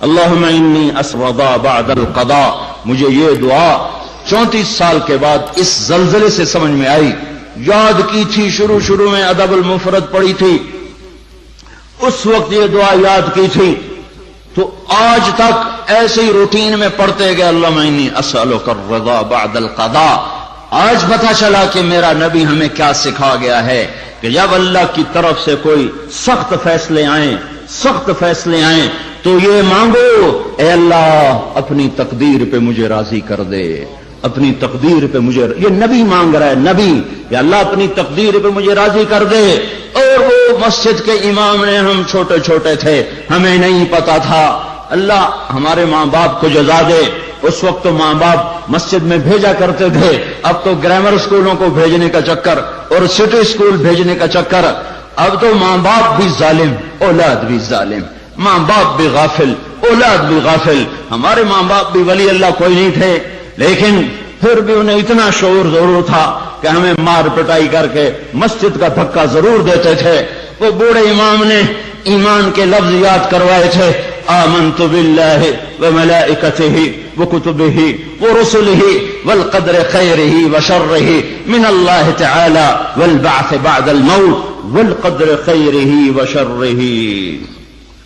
اللہم انی اسردا بعد القضاء، مجھے یہ دعا 34 سال کے بعد اس زلزلے سے سمجھ میں آئی. یاد کی تھی، شروع میں ادب المفرد پڑھی تھی، اس وقت یہ دعا یاد کی تھی، تو آج تک ایسے ہی روٹین میں پڑھتے گئے اللہم انی اسألک الرضا بعد القضاء. آج پتہ چلا کہ میرا نبی ہمیں کیا سکھا گیا ہے کہ جب اللہ کی طرف سے کوئی سخت فیصلے آئیں تو یہ مانگو، اے اللہ اپنی تقدیر پہ مجھے راضی کر دے، اپنی تقدیر پہ مجھے، یہ نبی مانگ رہا ہے، نبی، یا اللہ اپنی تقدیر پہ مجھے راضی کر دے. اور وہ مسجد کے امام نے، ہم چھوٹے تھے، ہمیں نہیں پتا تھا. اللہ ہمارے ماں باپ کو جزا دے. اس وقت تو ماں باپ مسجد میں بھیجا کرتے تھے، اب تو گرامر اسکولوں کو بھیجنے کا چکر اور سٹی اسکول بھیجنے کا چکر. اب تو ماں باپ بھی ظالم، اولاد بھی ظالم، ماں باپ بھی غافل، اولاد بھی غافل. ہمارے ماں باپ بھی ولی اللہ کوئی نہیں تھے، لیکن پھر بھی انہیں اتنا شعور ضرور تھا کہ ہمیں مار پٹائی کر کے مسجد کا دھکا ضرور دیتے تھے. وہ بوڑھے امام نے ایمان کے لفظ یاد کروائے تھے، آمنت باللہ وملائکتہ وکتبہ ورسلہ والقدر خیرہ وشرہ من اللہ تعالی والبعث بعد الموت والقدر خیرہ وشرہ.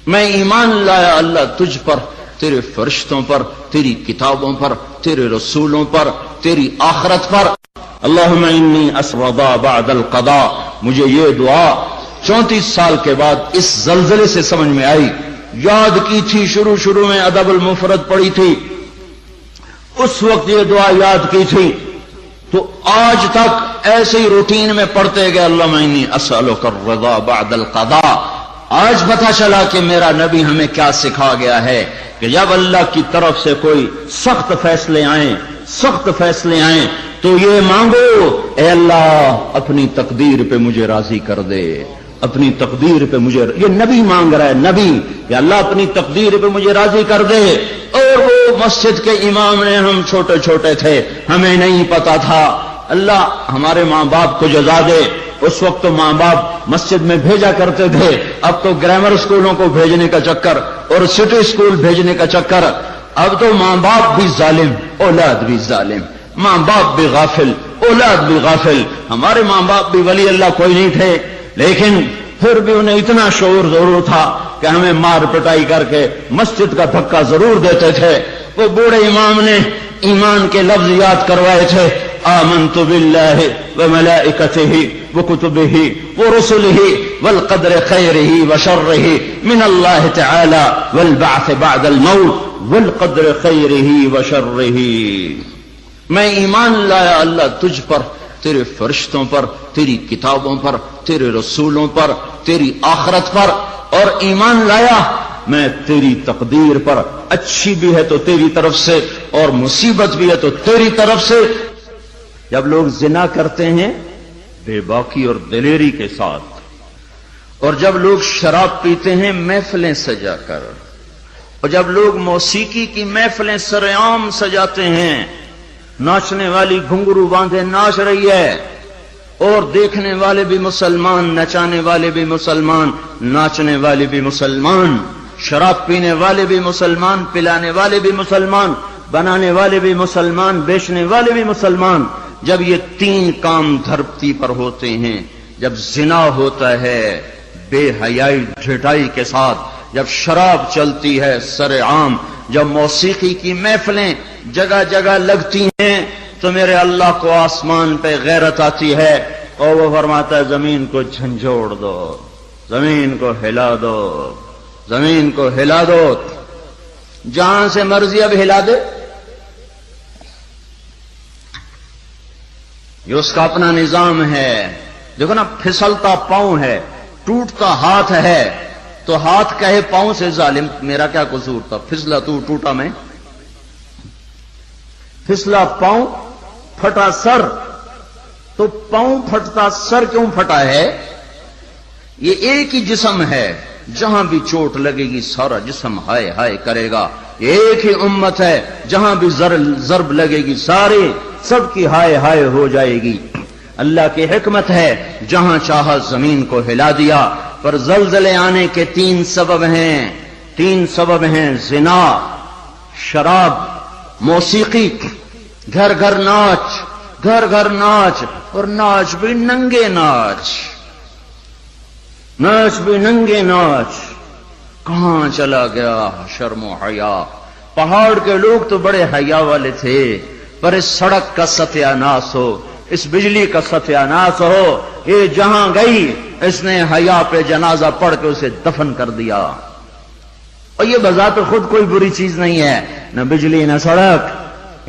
میں ایمان لایا اللہ تجھ پر، تیرے فرشتوں پر، تیری کتابوں پر، تیرے رسولوں پر، تیری آخرت پر. اللہم انی اسردا بعد القضاء، مجھے یہ دعا 34 سال کے بعد اس زلزلے سے سمجھ میں آئی. یاد کی تھی، شروع میں ادب المفرد پڑھی تھی، اس وقت یہ دعا یاد کی تھی، تو آج تک ایسے ہی روٹین میں پڑھتے گئے اللہم انی اسألک الرضا بعد القضاء. آج پتہ چلا کہ میرا نبی ہمیں کیا سکھا گیا ہے کہ جب اللہ کی طرف سے کوئی سخت فیصلے آئیں تو یہ مانگو، اے اللہ اپنی تقدیر پہ مجھے راضی کر دے، اپنی تقدیر پہ مجھے، یہ نبی مانگ رہا ہے، نبی، یا اللہ اپنی تقدیر پہ مجھے راضی کر دے. اور وہ مسجد کے امام نے، ہم چھوٹے تھے، ہمیں نہیں پتا تھا. اللہ ہمارے ماں باپ کو جزا دے. اس وقت تو ماں باپ مسجد میں بھیجا کرتے تھے، اب تو گرامر اسکولوں کو بھیجنے کا چکر اور سٹی اسکول بھیجنے کا چکر. اب تو ماں باپ بھی ظالم، اولاد بھی ظالم، ماں باپ بھی غافل، اولاد بھی غافل. ہمارے ماں باپ بھی ولی اللہ کوئی نہیں تھے، لیکن پھر بھی انہیں اتنا شعور ضرور تھا کہ ہمیں مار پٹائی کر کے مسجد کا دھکا ضرور دیتے تھے. وہ بوڑھے امام نے ایمان کے لفظ یاد کروائے تھے، آمنت باللہ وملائکتہ وکتبہ ورسلہ والقدر خیرہ وشرہ من اللہ تعالی والبعث بعد الموت والقدر خیرہ وشرہ. میں ایمان لایا اللہ تجھ پر، تیرے فرشتوں پر، تیری کتابوں پر، تیرے رسولوں پر، تیری آخرت پر، اور ایمان لایا میں تیری تقدیر پر، اچھی بھی ہے تو تیری طرف سے اور مصیبت بھی ہے تو تیری طرف سے. جب لوگ زنا کرتے ہیں بے باکی اور دلیری کے ساتھ، اور جب لوگ شراب پیتے ہیں محفلیں سجا کر، اور جب لوگ موسیقی کی محفلیں سرعام سجاتے ہیں، ناچنے والی گھنگرو باندھے ناچ رہی ہے، اور دیکھنے والے بھی مسلمان، نچانے والے بھی مسلمان، ناچنے والے بھی مسلمان، شراب پینے والے بھی مسلمان، پلانے والے بھی مسلمان، بنانے والے بھی مسلمان، بیچنے والے بھی مسلمان. جب یہ 3 کام دھرتی پر ہوتے ہیں، جب زنا ہوتا ہے بے حیائی ڈھٹائی کے ساتھ، جب شراب چلتی ہے سر عام، جب موسیقی کی محفلیں جگہ جگہ لگتی ہیں، تو میرے اللہ کو آسمان پہ غیرت آتی ہے، اور وہ فرماتا ہے زمین کو جھنجھوڑ دو، زمین کو ہلا دو، زمین کو ہلا دو. جہاں سے مرضی اب ہلا دے، یہ اس کا اپنا نظام ہے. دیکھو نا، پھسلتا پاؤں ہے، ٹوٹتا ہاتھ ہے، تو ہاتھ کہے پاؤں سے ظالم میرا کیا قصور تھا، پھسلا تو ٹوٹا میں. پھسلا پاؤں، پھٹا سر، تو پاؤں پھٹتا سر کیوں پھٹا ہے؟ یہ ایک ہی جسم ہے، جہاں بھی چوٹ لگے گی سارا جسم ہائے ہائے کرے گا. ایک ہی امت ہے، جہاں بھی ضرب لگے گی سارے سب کی ہائے ہائے ہو جائے گی. اللہ کی حکمت ہے، جہاں چاہا زمین کو ہلا دیا. پر زلزلے آنے کے 3 سبب ہیں. 3 سبب ہیں: زنا، شراب، موسیقی، گھر گھر ناچ، گھر گھر ناچ، اور ناچ بھی ننگے ناچ، ناچ بھی ننگے ناچ۔ کہاں چلا گیا شرم و حیا؟ پہاڑ کے لوگ تو بڑے حیا والے تھے، پر اس سڑک کا ستیہ ناس ہو، اس بجلی کا ستیہ ناس ہو، یہ جہاں گئی اس نے حیا پہ جنازہ پڑھ کے اسے دفن کر دیا۔ اور یہ بذات خود کوئی بری چیز نہیں ہے، نہ بجلی نہ سڑک،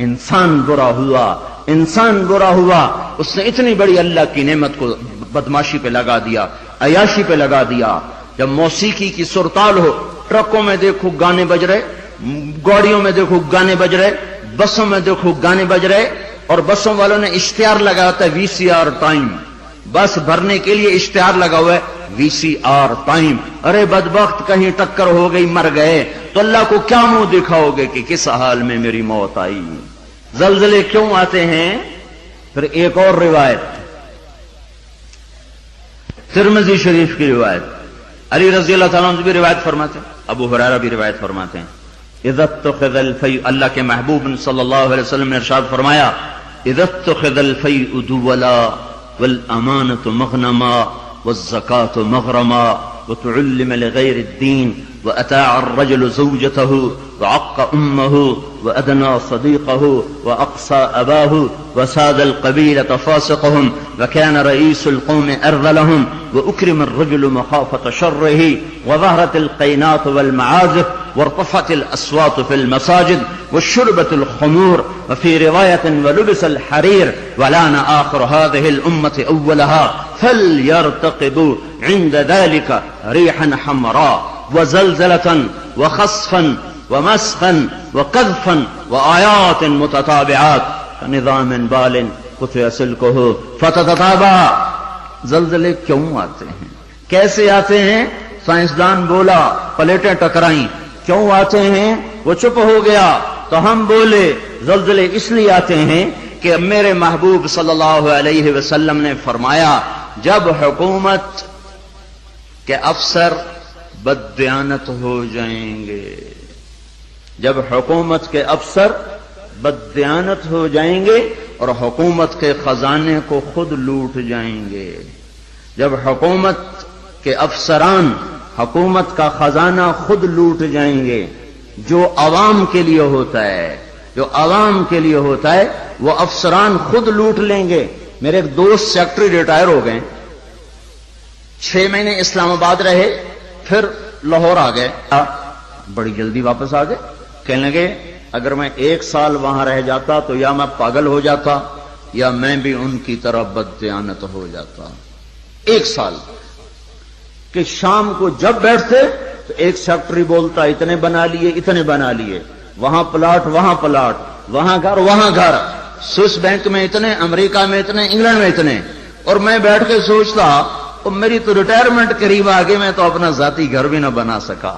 انسان برا ہوا، انسان برا ہوا، اس نے اتنی بڑی اللہ کی نعمت کو بدماشی پہ لگا دیا، عیاشی پہ لگا دیا۔ جب موسیقی کی سرتال ہو، ٹرکوں میں دیکھو گانے بج رہے، گاڑیوں میں دیکھو گانے بج رہے، بسوں میں دیکھو گانے بج رہے، اور بسوں والوں نے اشتہار لگا ہوتا ہے VCR ٹائم، بس بھرنے کے لیے اشتہار لگا ہوا ہے VCR ٹائم۔ ارے بدبخت، کہیں ٹکر ہو گئی، مر گئے تو اللہ کو کیا منہ دکھاؤ گے کہ کس حال میں میری موت آئی؟ زلزلے کیوں آتے ہیں؟ پھر ایک اور روایت، ترمذی شریف کی روایت، علی رضی اللہ تعالیٰ عنہ بھی روایت فرماتے ہیں، ابو ہریرہ بھی روایت فرماتے ہیں، اذا اتخذ الفیء، اللہ کے محبوب صلی اللہ علیہ وسلم نے ارشاد فرمایا، اذا اتخذ الفیء دولا والامانۃ مغنما والزکاۃ مغرما وتعلم لغیر الدین وأتاع الرجل زوجته وعق أمه وأدنى صديقه وأقصى أباه وساد القبيلة فاسقهم وكان رئيس القوم أرذلهم وأكرم الرجل مخافة شره وظهرت القينات والمعازف وارتفعت الأصوات في المساجد وشربت الخمور وفي رواية ولبس الحرير ولان آخر هذه الأمة أولها فليرتقبوا عند ذلك ريحا حمراء وزلزلة وخسفا ومسخا وقذفا وآيات متتابعات كنظام بال قطع سلكه فتتتابع۔ زلزلے کیوں آتے ہیں؟ کیسے آتے ہیں؟ سائنسدان بولا، پلیٹیں ٹکرائیں۔ کیوں آتے ہیں؟ وہ چپ ہو گیا تو ہم بولے۔ زلزلے اس لیے آتے ہیں کہ میرے محبوب صلی اللہ علیہ وسلم نے فرمایا، جب حکومت کے افسر بددیانت ہو جائیں گے، جب حکومت کے افسر بددیانت ہو جائیں گے اور حکومت کے خزانے کو خود لوٹ جائیں گے، جب حکومت کے افسران حکومت کا خزانہ خود لوٹ جائیں گے، جو عوام کے لیے ہوتا ہے، جو عوام کے لیے ہوتا ہے وہ افسران خود لوٹ لیں گے۔ میرے ایک دوست سیکٹری ریٹائر ہو گئے، 6 مہینے اسلام آباد رہے، پھر لاہور آ گئے، بڑی جلدی واپس آ گئے۔ کہنے لگے اگر میں 1 سال وہاں رہ جاتا تو یا میں پاگل ہو جاتا یا میں بھی ان کی طرح بددیانت ہو جاتا۔ 1 سال کہ شام کو جب بیٹھتے تو ایک سیکٹری بولتا اتنے بنا لیے، اتنے بنا لیے، وہاں پلاٹ، وہاں پلاٹ، وہاں گھر، وہاں گھر، سوئس بینک میں اتنے، امریکہ میں اتنے، انگلینڈ میں اتنے، اور میں بیٹھ کے سوچتا اور میری تو ریٹائرمنٹ قریب آ گئی، میں تو اپنا ذاتی گھر بھی نہ بنا سکا۔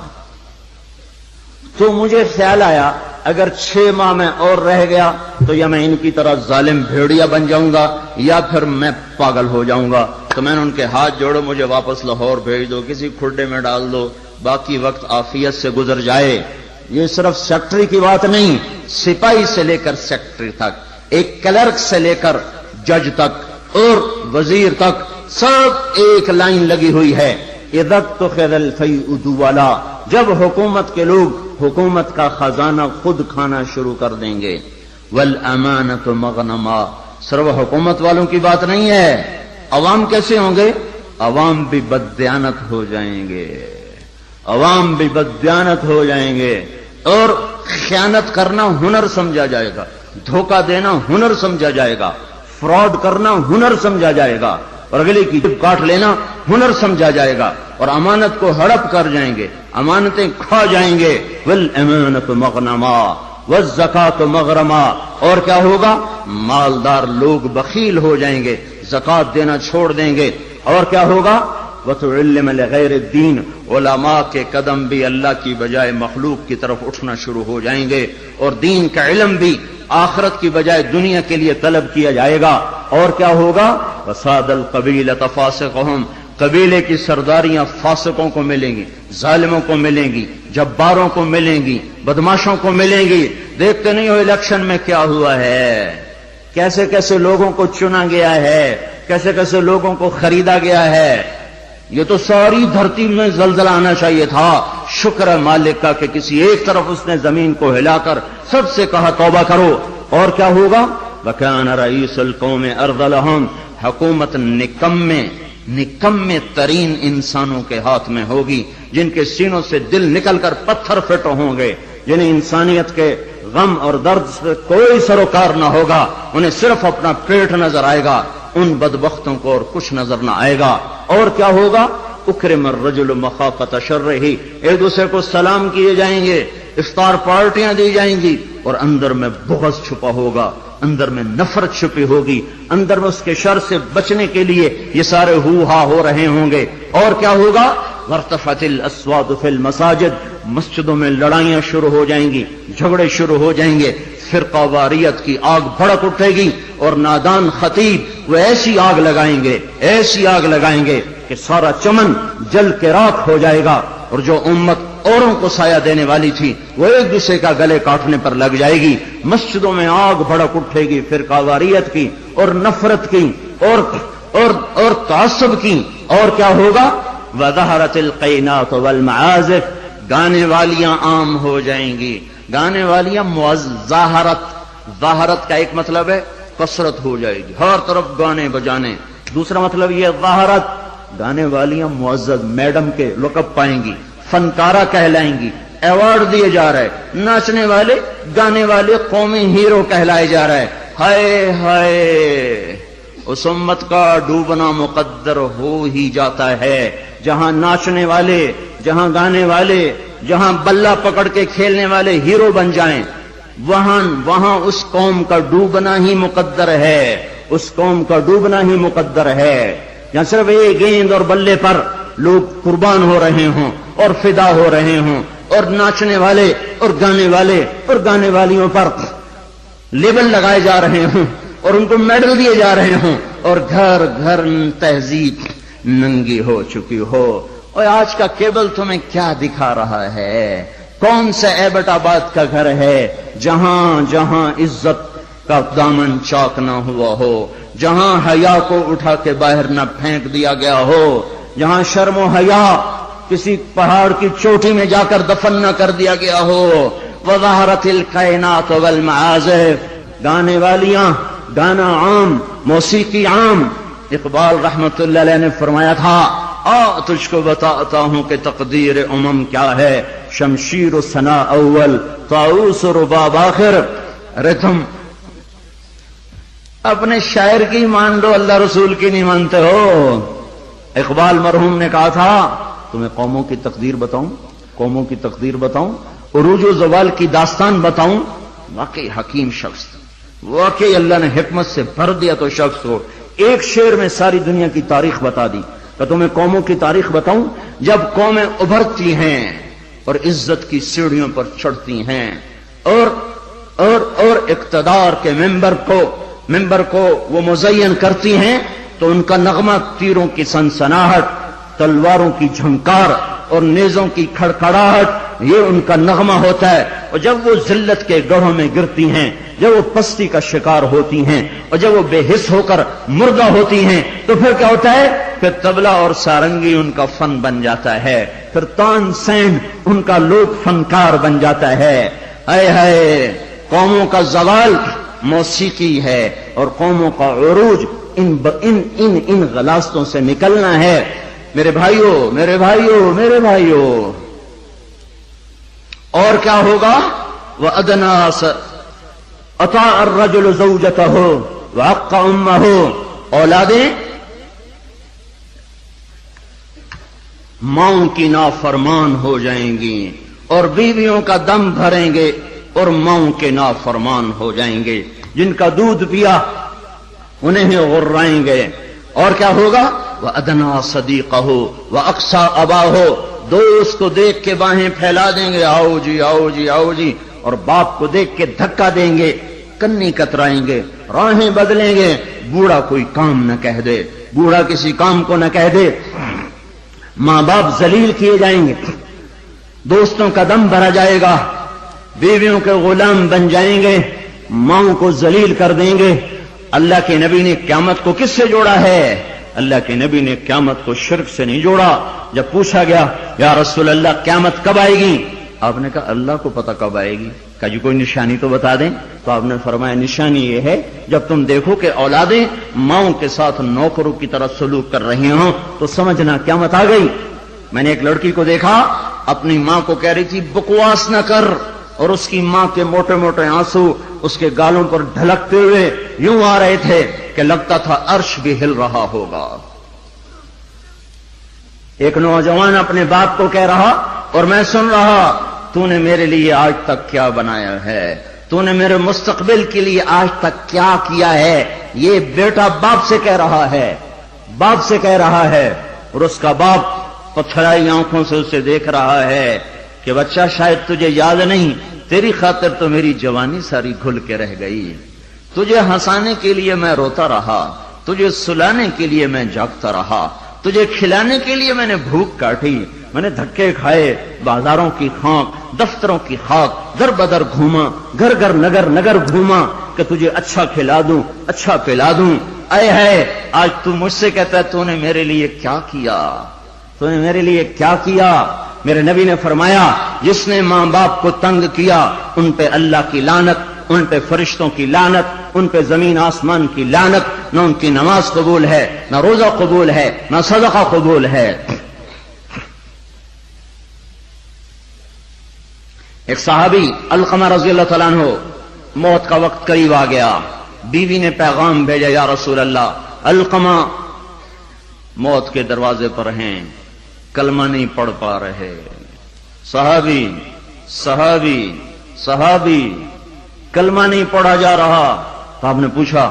تو مجھے خیال آیا اگر 6 ماہ میں اور رہ گیا تو یا میں ان کی طرح ظالم بھیڑیا بن جاؤں گا یا پھر میں پاگل ہو جاؤں گا۔ تو میں نے ان کے ہاتھ جوڑو، مجھے واپس لاہور بھیج دو، کسی کھڈے میں ڈال دو، باقی وقت عافیت سے گزر جائے۔ یہ صرف سیکٹری کی بات نہیں، سپاہی سے لے کر سیکٹری تک، ایک کلرک سے لے کر جج تک اور وزیر تک، سب ایک لائن لگی ہوئی ہے، اذا اتخذ الفیء دولا، جب حکومت کے لوگ حکومت کا خزانہ خود کھانا شروع کر دیں گے، والامانۃ مغنما، صرف حکومت والوں کی بات نہیں ہے، عوام کیسے ہوں گے؟ عوام بھی بددیانت ہو جائیں گے، عوام بھی بددیانت ہو جائیں گے، اور خیانت کرنا ہنر سمجھا جائے گا، دھوکہ دینا ہنر سمجھا جائے گا، فراڈ کرنا ہنر سمجھا جائے گا، اور اگلے کی جب کاٹ لینا ہنر سمجھا جائے گا، اور امانت کو ہڑپ کر جائیں گے، امانتیں کھا جائیں گے۔ والامانۃ مغنما والزکاۃ مغرما، اور کیا ہوگا؟ مالدار لوگ بخیل ہو جائیں گے، زکات دینا چھوڑ دیں گے، اور کیا ہوگا؟ وتعلم لغیر الدین، علماء کے قدم بھی اللہ کی بجائے مخلوق کی طرف اٹھنا شروع ہو جائیں گے، اور دین کا علم بھی آخرت کی بجائے دنیا کے لیے طلب کیا جائے گا، اور کیا ہوگا؟ وساد القبیلۃ فاسقہم، قبیلے کی سرداریاں فاسقوں کو ملیں گی، ظالموں کو ملیں گی، جباروں کو ملیں گی، بدماشوں کو ملیں گی۔ دیکھتے نہیں ہو الیکشن میں کیا ہوا ہے، کیسے کیسے لوگوں کو چنا گیا ہے، کیسے کیسے لوگوں کو خریدا گیا ہے۔ یہ تو ساری دھرتی میں زلزلہ آنا چاہیے تھا۔ شکر ہے مالک کا کہ کسی ایک طرف اس نے زمین کو ہلا کر سب سے کہا توبہ کرو۔ اور کیا ہوگا؟ وَكَانَ رَئِيسُ الْقَوْمِ أَرْذَلَهُمْ، حکومت نکمے ترین انسانوں کے ہاتھ میں ہوگی، جن کے سینوں سے دل نکل کر پتھر فٹ ہوں گے، جنہیں انسانیت کے غم اور درد سے کوئی سروکار نہ ہوگا، انہیں صرف اپنا پیٹ نظر آئے گا، ان بدبختوں کو اور کچھ نظر نہ آئے گا۔ اور کیا ہوگا؟ اکرم الرجل مخافۃ شرہ، ایک دوسرے کو سلام کیے جائیں گے، افطار پارٹیاں دی جائیں گی، اور اندر میں بغض چھپا ہوگا، اندر میں نفرت چھپی ہوگی، اندر میں اس کے شر سے بچنے کے لیے یہ سارے ہو ہا ہو رہے ہوں گے۔ اور کیا ہوگا؟ وارتفعت الاصوات فی المساجد، مسجدوں میں لڑائیاں شروع ہو جائیں گی، جھگڑے شروع ہو جائیں گے، فرقہ واریت کی آگ بھڑک اٹھے گی، اور نادان خطیب وہ ایسی آگ لگائیں گے کہ سارا چمن جل کے راکھ ہو جائے گا، اور جو امت اوروں کو سایہ دینے والی تھی وہ ایک دوسرے کا گلے کاٹنے پر لگ جائے گی۔ مسجدوں میں آگ بھڑک اٹھے گی فرقہ واریت کی اور نفرت کی اور تعصب کی۔ اور کیا ہوگا؟ وَظَهَرَتِ الْقَيْنَاتُ وَالْمَعَازِفُ، گانے والیاں عام ہو جائیں گی، گانے والیاں ظاہرت کا ایک مطلب ہے کثرت ہو جائے گی، ہر طرف گانے بجانے۔ دوسرا مطلب یہ ظاہرت، گانے والیاں معزز میڈم کے لقب پائیں گی، فنکارہ کہلائیں گی، ایوارڈ دیے جا رہے، ناچنے والے گانے والے قومی ہیرو کہلائے جا رہے۔ ہائے ہائے، اس امت کا ڈوبنا مقدر ہو ہی جاتا ہے، جہاں ناچنے والے، جہاں گانے والے، جہاں بلہ پکڑ کے کھیلنے والے ہیرو بن جائیں، وہاں اس قوم کا ڈوبنا ہی مقدر ہے، اس قوم کا ڈوبنا ہی مقدر ہے۔ جہاں صرف ایک گیند اور بلے پر لوگ قربان ہو رہے ہوں اور فدا ہو رہے ہوں، اور ناچنے والے اور گانے والیوں پر لیبل لگائے جا رہے ہوں اور ان کو میڈل دیے جا رہے ہوں، اور گھر گھر تہذیب ننگی ہو چکی ہو۔ اور آج کا کیبل تمہیں کیا دکھا رہا ہے؟ کون سا ایبٹ آباد کا گھر ہے جہاں عزت کا دامن چاک نہ ہوا ہو، جہاں حیا کو اٹھا کے باہر نہ پھینک دیا گیا ہو، جہاں شرم و حیا کسی پہاڑ کی چوٹی میں جا کر دفن نہ کر دیا گیا ہو۔ وَظَهَرَتِ الْقَيْنَاتُ وَالْمَعَازِفُ، گانے والیاں، گانا عام، موسیقی عام۔ اقبال رحمت اللہ علیہ نے فرمایا تھا، تجھ کو بتاتا ہوں کہ تقدیر امم کیا ہے، شمشیر و ثنا اول، طاؤس و رباب آخر۔ ارے تم اپنے شاعر کی مان لو، اللہ رسول کی نہیں مانتے ہو۔ اقبال مرحوم نے کہا تھا، تمہیں قوموں کی تقدیر بتاؤں، عروج و زوال کی داستان بتاؤں۔ واقعی حکیم شخص، واقعی اللہ نے حکمت سے بھر دیا تو شخص کو ایک شعر میں ساری دنیا کی تاریخ بتا دی۔ کہ تمہیں قوموں کی تاریخ بتاؤں، جب قومیں ابھرتی ہیں اور عزت کی سیڑھیوں پر چڑھتی ہیں اور اقتدار کے ممبر کو وہ مزین کرتی ہیں، تو ان کا نغمہ تیروں کی سنسناہٹ، تلواروں کی جھنکار اور نیزوں کی کھڑکھڑاہٹ، یہ ان کا نغمہ ہوتا ہے۔ اور جب وہ ذلت کے گڑھوں میں گرتی ہیں، جب وہ پستی کا شکار ہوتی ہیں، اور جب وہ بے حس ہو کر مردہ ہوتی ہیں، تو پھر کیا ہوتا ہے؟ پھر طبلہ اور سارنگی ان کا فن بن جاتا ہے، پھر تان سین ان کا لوک فنکار بن جاتا ہے۔ اے ہے قوموں کا زوال موسیقی ہے، اور قوموں کا عروج ان غلاستوں سے نکلنا ہے۔ میرے بھائیوں، اور کیا ہوگا؟ وَأَدْنَا أَطَاعَ الرَّجُلُ زَوْجَتَهُ وَعَقَّ أُمَّهُ، اولادیں ماؤں کی نافرمان ہو جائیں گی، اور بیویوں کا دم بھریں گے اور ماؤں کے نافرمان ہو جائیں گے۔ جن کا دودھ پیا انہیں غرائیں گے۔ اور کیا ہوگا؟ وَأَدْنَا صَدِيقَهُ وَأَقْصَى أَبَاهُ، دوست کو دیکھ کے باہیں پھیلا دیں گے، آؤ جی آؤ جی آؤ جی، اور باپ کو دیکھ کے دھکا دیں گے، کنی کترائیں گے، راہیں بدلیں گے۔ بوڑھا کوئی کام نہ کہہ دے، بوڑھا کسی کام کو نہ کہہ دے، ماں باپ ذلیل کیے جائیں گے، دوستوں کا دم بھرا جائے گا، بیویوں کے غلام بن جائیں گے، ماؤں کو ذلیل کر دیں گے۔ اللہ کے نبی نے قیامت کو کس سے جوڑا ہے؟ اللہ کے نبی نے قیامت کو شرک سے نہیں جوڑا۔ جب پوچھا گیا یا رسول اللہ قیامت کب آئے گی، آپ نے کہا اللہ کو پتہ کب آئے گی، کہا جی کوئی نشانی تو بتا دیں۔ تو آپ نے فرمایا نشانی یہ ہے جب تم دیکھو کہ اولادیں ماؤں کے ساتھ نوکروں کی طرح سلوک کر رہی ہوں تو سمجھنا قیامت آ گئی۔ میں نے ایک لڑکی کو دیکھا اپنی ماں کو کہہ رہی تھی بکواس نہ کر، اور اس کی ماں کے موٹے موٹے آنسو اس کے گالوں پر ڈھلکتے ہوئے یوں آ رہے تھے کہ لگتا تھا عرش بھی ہل رہا ہوگا۔ ایک نوجوان اپنے باپ کو کہہ رہا اور میں سن رہا، تو نے میرے لیے آج تک کیا بنایا ہے، تو نے میرے مستقبل کے لیے آج تک کیا کیا ہے۔ یہ بیٹا باپ سے کہہ رہا ہے، باپ سے کہہ رہا ہے، اور اس کا باپ پتھرائی آنکھوں سے اسے دیکھ رہا ہے کہ بچہ شاید تجھے یاد نہیں، تیری خاطر تو میری جوانی ساری گھل کے رہ گئی، تجھے ہنسانے کے لیے میں روتا رہا، تجھے سلانے کے لیے میں جاگتا رہا، تجھے کھلانے کے لیے میں نے بھوک کاٹی، میں نے دھکے کھائے، بازاروں کی خاک، دفتروں کی خاک، در بدر گھوما، گھر گھر نگر نگر گھوما کہ تجھے اچھا کھلا دوں، اچھا پلا دوں۔ اے ہے آج تو مجھ سے کہتا ہے تو نے میرے لیے کیا کیا، تو نے میرے لیے کیا کیا۔ میرے نبی نے فرمایا جس نے ماں باپ کو تنگ کیا ان پہ اللہ کی لعنت، ان پہ فرشتوں کی لعنت، ان پہ زمین آسمان کی لعنت، نہ ان کی نماز قبول ہے، نہ روزہ قبول ہے، نہ صدقہ قبول ہے۔ ایک صحابی علقمہ رضی اللہ تعالیٰ عنہ، موت کا وقت قریب آ گیا، بیوی نے پیغام بھیجا یا رسول اللہ علقمہ موت کے دروازے پر ہیں، کلمہ نہیں پڑھ پا رہے۔ صحابی صحابی صحابی کلمہ نہیں پڑھا جا رہا۔ تو آپ نے پوچھا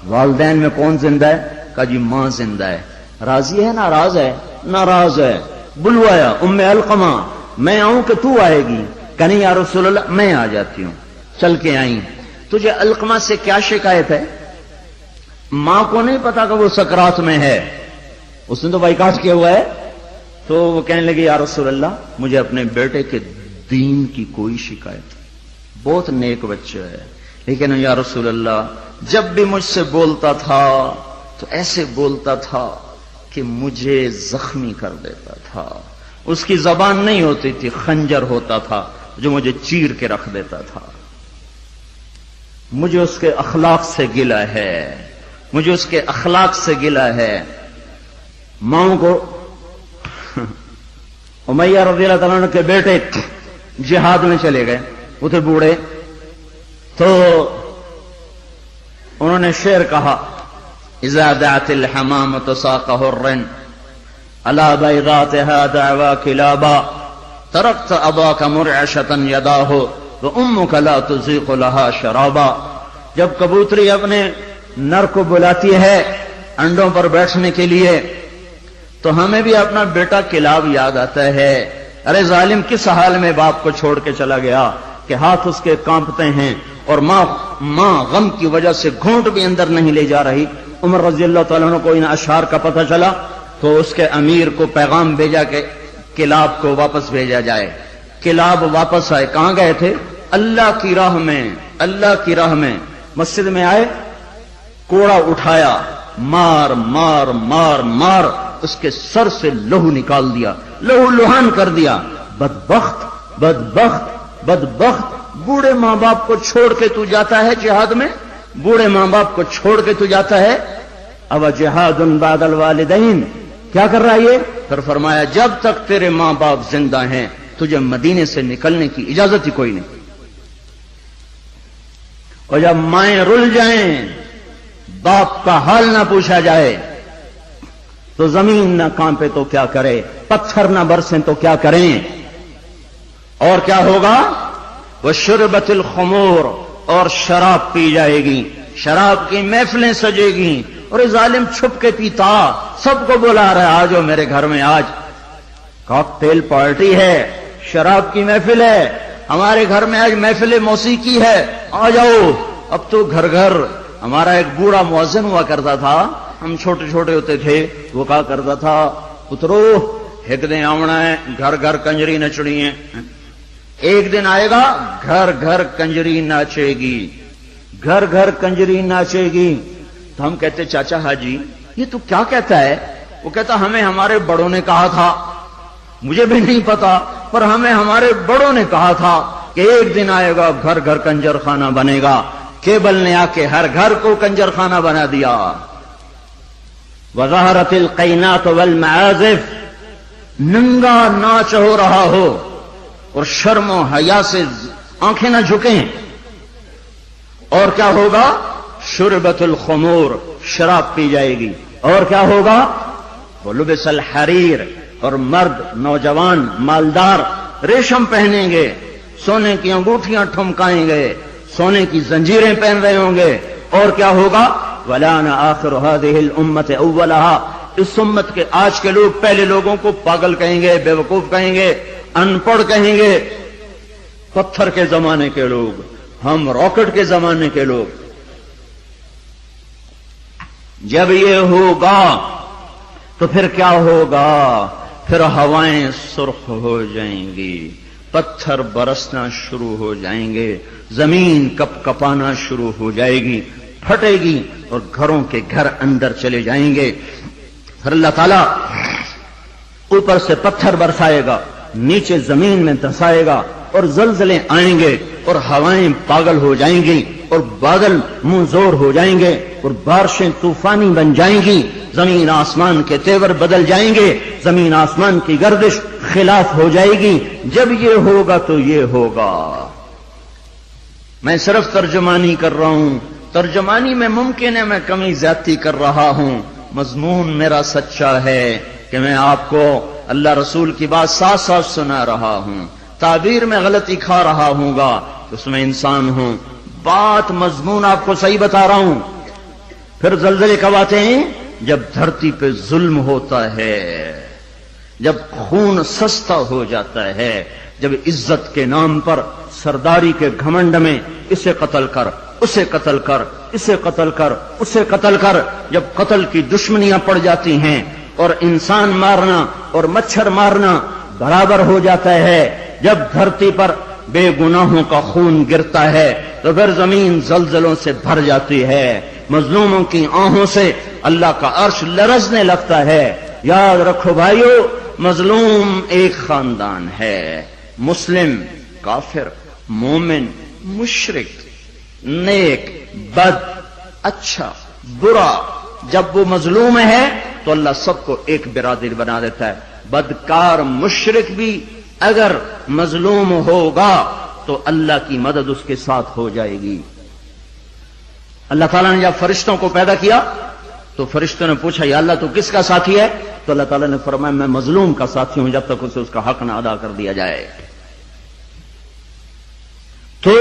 والدین میں کون زندہ ہے؟ کہا جی ماں زندہ ہے۔ راضی ہے ناراض ہے؟ ناراض ہے۔ بلوایا ام علقمہ، میں آؤں کہ تو آئے گی؟ کہ نہیں یا رسول اللہ میں آ جاتی ہوں۔ چل کے آئیں۔ تجھے علقمہ سے کیا شکایت ہے؟ ماں کو نہیں پتا کہ وہ سکرات میں ہے، اس نے تو بائیکاٹ کیا ہوا ہے۔ تو وہ کہنے لگے یا رسول اللہ مجھے اپنے بیٹے کے دین کی کوئی شکایت، بہت نیک بچہ ہے، لیکن یا رسول اللہ جب بھی مجھ سے بولتا تھا تو ایسے بولتا تھا کہ مجھے زخمی کر دیتا تھا، اس کی زبان نہیں ہوتی تھی، خنجر ہوتا تھا جو مجھے چیر کے رکھ دیتا تھا۔ مجھے اس کے اخلاق سے گلہ ہے، مجھے اس کے اخلاق سے گلہ ہے۔ ماؤں کو امیہ رضی اللہ تعالیٰ عنہ کے بیٹے جہاد میں چلے گئے، وہ تھے بوڑھے، تو انہوں نے شعر کہا اذا دعت الحمامة ساق حر على بيضاتها دعوى كلابا تركت اباك مرعشة يداه وامك لا تزيق لها شرابا۔ جب کبوتری اپنے نر کو بلاتی ہے انڈوں پر بیٹھنے کے لیے تو ہمیں بھی اپنا بیٹا کلاب یاد آتا ہے۔ ارے ظالم کس حال میں باپ کو چھوڑ کے چلا گیا کہ ہاتھ اس کے کانپتے ہیں اور ماں غم کی وجہ سے گھونٹ بھی اندر نہیں لے جا رہی۔ عمر رضی اللہ تعالیٰ عنہ کو ان اشعار کا پتہ چلا تو اس کے امیر کو پیغام بھیجا کہ کلاب کو واپس بھیجا جائے۔ کلاب واپس آئے، کہاں گئے تھے؟ اللہ کی راہ میں، اللہ کی راہ میں۔ مسجد میں آئے، کوڑا اٹھایا، مار مار مار مار اس کے سر سے لہو نکال دیا، لہو لہان کر دیا۔ بدبخت بدبخت بدبخت، بوڑھے ماں باپ کو چھوڑ کے تو جاتا ہے جہاد میں، بوڑھے ماں باپ کو چھوڑ کے تو جاتا ہے۔ اب جہاد بعد الوالدین، کیا کر رہا ہے یہ؟ پھر فرمایا جب تک تیرے ماں باپ زندہ ہیں تجھے مدینے سے نکلنے کی اجازت ہی کوئی نہیں، اور جب مائیں رل جائیں، باپ کا حال نہ پوچھا جائے تو زمین نہ کانپے تو کیا کرے، پتھر نہ برسیں تو کیا کریں، اور کیا ہوگا؟ وشربت الخمور، اور شراب پی جائے گی، شراب کی محفلیں سجے گی، اور یہ ظالم چھپ کے پیتا، سب کو بلا رہا ہے آجو میرے گھر میں، آج کاکٹیل پارٹی ہے، شراب کی محفل ہے، ہمارے گھر میں آج محفل موسیقی ہے، آ جاؤ۔ اب تو گھر گھر۔ ہمارا ایک بوڑھا مؤذن ہوا کرتا تھا، ہم چھوٹے چھوٹے ہوتے تھے، وہ کہا کرتا تھا پترو ایک دن آونا ہے گھر گھر کنجری نچڑی ہے، ایک دن آئے گا گھر گھر کنجری ناچے گی، گھر گھر کنجری ناچے گی۔ تو ہم کہتے چاچا حاجی یہ تو کیا کہتا ہے؟ وہ کہتا ہمیں ہمارے بڑوں نے کہا تھا، مجھے بھی نہیں پتا پر ہمیں ہمارے بڑوں نے کہا تھا کہ ایک دن آئے گا گھر گھر کنجر خانہ بنے گا۔ کیبل نے آ کے ہر گھر کو کنجر خانہ بنا دیا۔ وظہرت القینات والمعازف، ننگا ناچ ہو رہا ہو اور شرم و حیا سے آنکھیں نہ جھکیں۔ اور کیا ہوگا؟ شربت الخمور، شراب پی جائے گی۔ اور کیا ہوگا؟ ولبس الحریر، اور مرد نوجوان مالدار ریشم پہنیں گے، سونے کی انگوٹھیاں ٹھمکائیں گے، سونے کی زنجیریں پہن رہے ہوں گے۔ اور کیا ہوگا؟ وَلَانَ آخِرُ هَذِهِ الْأُمَّةِ أَوَّلَهَا، اس امت کے آج کے لوگ پہلے لوگوں کو پاگل کہیں گے، بے وقوف کہیں گے، ان پڑھ کہیں گے۔ پتھر کے زمانے کے لوگ، ہم راکٹ کے زمانے کے لوگ۔ جب یہ ہوگا تو پھر کیا ہوگا؟ پھر ہوائیں سرخ ہو جائیں گی، پتھر برسنا شروع ہو جائیں گے، زمین کپ کپانا شروع ہو جائے گی، پھٹے گی اور گھروں کے گھر اندر چلے جائیں گے۔ پھر اللہ تعالیٰ اوپر سے پتھر برسائے گا، نیچے زمین میں دھسائے گا اور زلزلے آئیں گے اور ہوائیں پاگل ہو جائیں گی اور بادل منہ زور ہو جائیں گے اور بارشیں طوفانی بن جائیں گی، زمین آسمان کے تیور بدل جائیں گے، زمین آسمان کی گردش خلاف ہو جائے گی۔ جب یہ ہوگا تو یہ ہوگا۔ میں صرف ترجمانی کر رہا ہوں، ترجمانی میں ممکن ہے میں کمی زیادتی کر رہا ہوں، مضمون میرا سچا ہے کہ میں آپ کو اللہ رسول کی بات ساتھ ساتھ سنا رہا ہوں، تعبیر میں غلطی کھا رہا ہوں گا اس میں انسان ہوں، بات مضمون آپ کو صحیح بتا رہا ہوں۔ پھر زلزلے کب آتے ہیں؟ جب دھرتی پہ ظلم ہوتا ہے، جب خون سستا ہو جاتا ہے، جب عزت کے نام پر سرداری کے گھمنڈ میں اسے قتل کر، اسے قتل کر، اسے قتل کر، اسے قتل کر، جب قتل کی دشمنیاں پڑ جاتی ہیں اور انسان مارنا اور مچھر مارنا برابر ہو جاتا ہے، جب دھرتی پر بے گناہوں کا خون گرتا ہے تو پھر زمین زلزلوں سے بھر جاتی ہے، مظلوموں کی آہوں سے اللہ کا عرش لرزنے لگتا ہے۔ یاد رکھو بھائیو، مظلوم ایک خاندان ہے، مسلم، کافر، مومن، مشرک، نیک، بد، اچھا، برا، جب وہ مظلوم ہے تو اللہ سب کو ایک برادری بنا دیتا ہے۔ بدکار مشرک بھی اگر مظلوم ہوگا تو اللہ کی مدد اس کے ساتھ ہو جائے گی۔ اللہ تعالیٰ نے جب فرشتوں کو پیدا کیا تو فرشتوں نے پوچھا یا اللہ تو کس کا ساتھی ہے؟ تو اللہ تعالیٰ نے فرمایا میں مظلوم کا ساتھی ہوں جب تک اسے اس کا حق نہ ادا کر دیا جائے۔ تو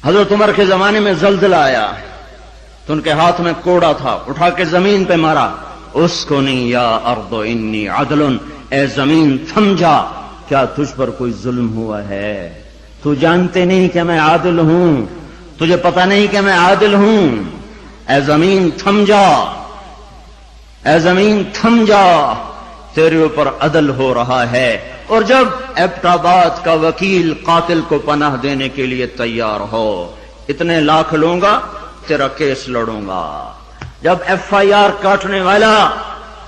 حضرت عمر کے زمانے میں زلزلہ آیا تو ان کے ہاتھ میں کوڑا تھا، اٹھا کے زمین پہ مارا، اسکنی یا ارض انی عدل، اے زمین تھم جا، کیا تجھ پر کوئی ظلم ہوا ہے؟ تو جانتے نہیں کہ میں عادل ہوں، تجھے پتہ نہیں کہ میں عادل ہوں، اے زمین تھم جا، اے زمین تھم جا، تیرے اوپر عدل ہو رہا ہے۔ اور جب ایبٹ آباد کا وکیل قاتل کو پناہ دینے کے لیے تیار ہو، اتنے لاکھ لوں گا تیرا کیس لڑوں گا، جب ایف آئی آر کاٹنے والا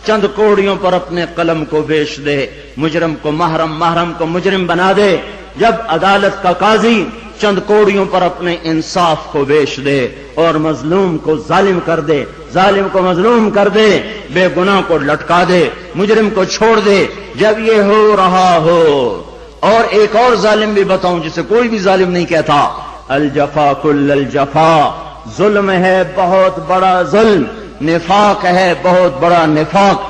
چند کوڑیوں پر اپنے قلم کو بیچ دے، مجرم کو محرم، محرم کو مجرم بنا دے، جب عدالت کا قاضی چند کوڑیوں پر اپنے انصاف کو بیچ دے اور مظلوم کو ظالم کر دے، ظالم کو مظلوم کر دے، بے گناہ کو لٹکا دے، مجرم کو چھوڑ دے، جب یہ ہو رہا ہو، اور ایک اور ظالم بھی بتاؤں جسے کوئی بھی ظالم نہیں کہتا، الجفا کل الجفا، ظلم ہے بہت بڑا ظلم، نفاق ہے بہت بڑا نفاق۔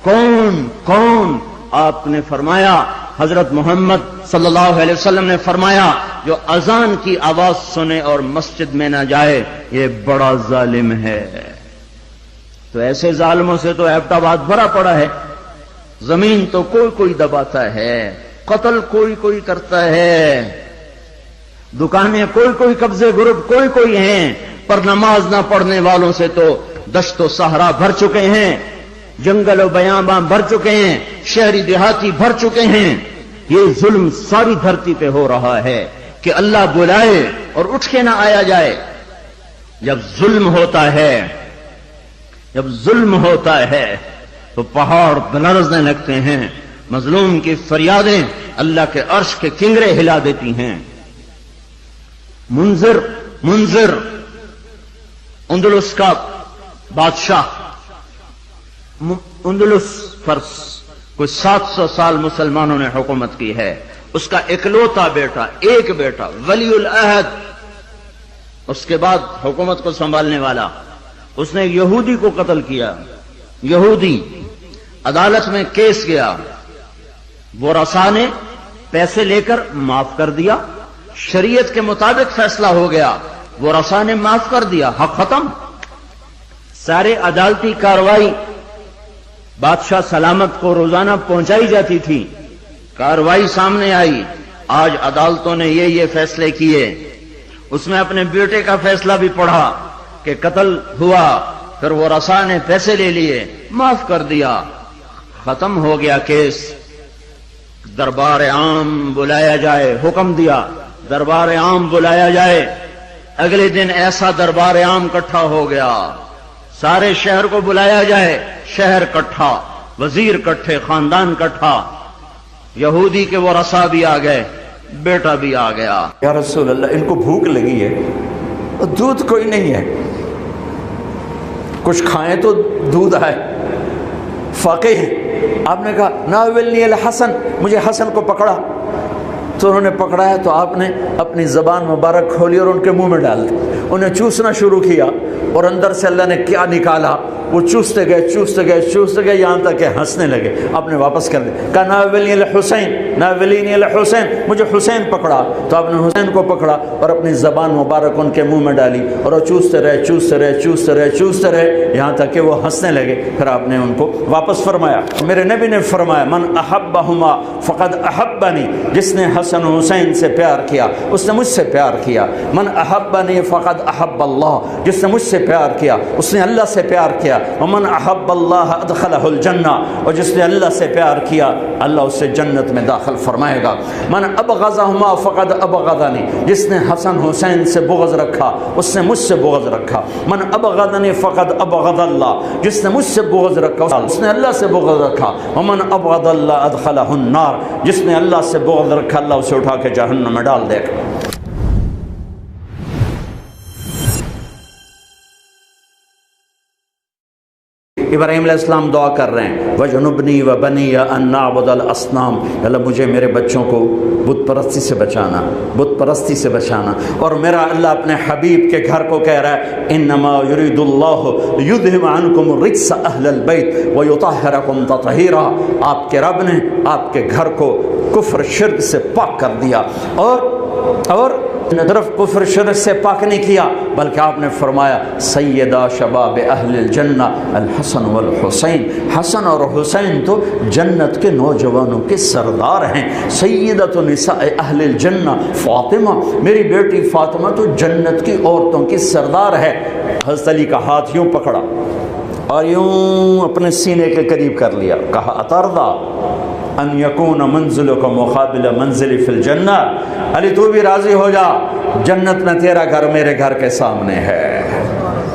کون کون؟ آپ نے فرمایا، حضرت محمد صلی اللہ علیہ وسلم نے فرمایا جو اذان کی آواز سنے اور مسجد میں نہ جائے یہ بڑا ظالم ہے۔ تو ایسے ظالموں سے تو ایبٹ آباد بھرا پڑا ہے، زمین تو کوئی کوئی دباتا ہے، قتل کوئی کوئی کرتا ہے، دکانیں کوئی کوئی قبضے گروپ کوئی کوئی ہیں، پر نماز نہ پڑھنے والوں سے تو دشت و صحرا بھر چکے ہیں۔ جنگل و بیاباں بھر چکے ہیں، شہری دیہاتی بھر چکے ہیں. یہ ظلم ساری دھرتی پہ ہو رہا ہے کہ اللہ بلائے اور اٹھ کے نہ آیا جائے. جب ظلم ہوتا ہے تو پہاڑ لرزنے لگتے ہیں. مظلوم کی فریادیں اللہ کے عرش کے کنگرے ہلا دیتی ہیں. منذر اندلس کا بادشاہ، اندلس پر کوئی 700 سال مسلمانوں نے حکومت کی ہے. اس کا اکلوتا بیٹا، ایک بیٹا ولی العہد، اس کے بعد حکومت کو سنبھالنے والا، اس نے یہودی کو قتل کیا. یہودی عدالت میں کیس گیا، وہ رسا نے پیسے لے کر معاف کر دیا. شریعت کے مطابق فیصلہ ہو گیا، وہ رسا نے معاف کر دیا، حق ختم. سارے عدالتی کاروائی بادشاہ سلامت کو روزانہ پہنچائی جاتی تھی. کاروائی سامنے آئی، آج عدالتوں نے یہ فیصلے کیے. اس میں اپنے بیٹے کا فیصلہ بھی پڑھا کہ قتل ہوا، پھر وہ رسا نے پیسے لے لیے، معاف کر دیا، ختم ہو گیا کیس. دربار عام بلایا جائے، حکم دیا دربار عام بلایا جائے. اگلے دن ایسا دربار عام اکٹھا ہو گیا، سارے شہر کو بلایا جائے، شہر اکٹھا، وزیر اکٹھے، خاندان اکٹھا. یہودی کے وہ رسا بھی آ گئے، بیٹا بھی آ گیا. یا رسول اللہ، ان کو بھوک لگی ہے، دودھ کوئی نہیں ہے، کچھ کھائیں تو دودھ ہے. فقیہ ہے. آپ نے کہا ناولنی الحسن، مجھے حسن کو پکڑا. تو انہوں نے پکڑا ہے تو آپ نے اپنی زبان مبارک کھولی اور ان کے منہ میں ڈال دی. انہیں چوسنا شروع کیا اور اندر سے اللہ نے کیا نکالا، وہ چوستے گئے یہاں تک کہ ہنسنے لگے. آپ نے واپس کر دیا. کہا ناولنی الحسین، مجھے حسین پکڑا. تو آپ نے حسین کو پکڑا اور اپنی زبان مبارک ان کے منہ میں ڈالی اور وہ چوستے رہے یہاں تک کہ وہ ہنسنے لگے. پھر آپ نے ان کو واپس فرمایا. میرے نبی نے فرمایا من احبہما فقد احبنی، جس نے حسن حسین سے پیار کیا اس نے مجھ سے پیار کیا. من احبنی فقد احب اللہ، جس نے مجھ سے پیار کیا اس نے اللہ سے پیار کیا. ومن احب اللہ ادخلہ الجنہ، اور جس نے اللہ سے پیار کیا اللہ اسے جنت میں داخل فرمائے گا. من ابغضہما فقد ابغضنی، جس نے حسن حسین سے بغض رکھا اس نے مجھ سے بغض رکھا. من ابغضنی فقد ابغض اللہ، جس نے مجھ سے بغض رکھا اس نے اللہ سے بغض رکھا. ومن ابغض اللہ ادخلہ النار، جس نے اللہ سے بغض رکھا اللہ اسے اٹھا کے جہنم میں ڈال دے گا. ابراہیم علیہ السلام دعا کر رہے ہیں وَجْنُبْنِي وَبَنِيَ أَن نَعْبُدَ الْأَصْنَامَ، اللہ مجھے میرے بچوں کو بت پرستی سے بچانا. اور میرا اللہ اپنے حبیب کے گھر کو کہہ رہا ہے إِنَّمَا يُرِيدُ اللَّهُ لِيُذْهِبَ عَنْكُمُ الرِّجْسَ أَهْلَ الْبَيْتِ وَيُطَهِّرَكُمْ تَطْهِيرًا. آپ کے رب نے آپ کے گھر کو کفر شرک سے پاک کر دیا. اور صرف کفر شرک سے پاک نہیں کیا بلکہ آپ نے فرمایا سیدہ شباب اہل الجنہ الحسن والحسین، حسن اور حسین تو جنت کے نوجوانوں کے سردار ہیں. سیدۃ نساء اہل الجنہ فاطمہ، میری بیٹی فاطمہ تو جنت کی عورتوں کی سردار ہے. حضرت علی کا ہاتھ یوں پکڑا اور یوں اپنے سینے کے قریب کر لیا. کہا اترضا ان یکون منزلک مقابل منزلی فی الجنہ، علی تو بھی راضی ہو جا، جنت میں تیرا گھر میرے گھر کے سامنے ہے.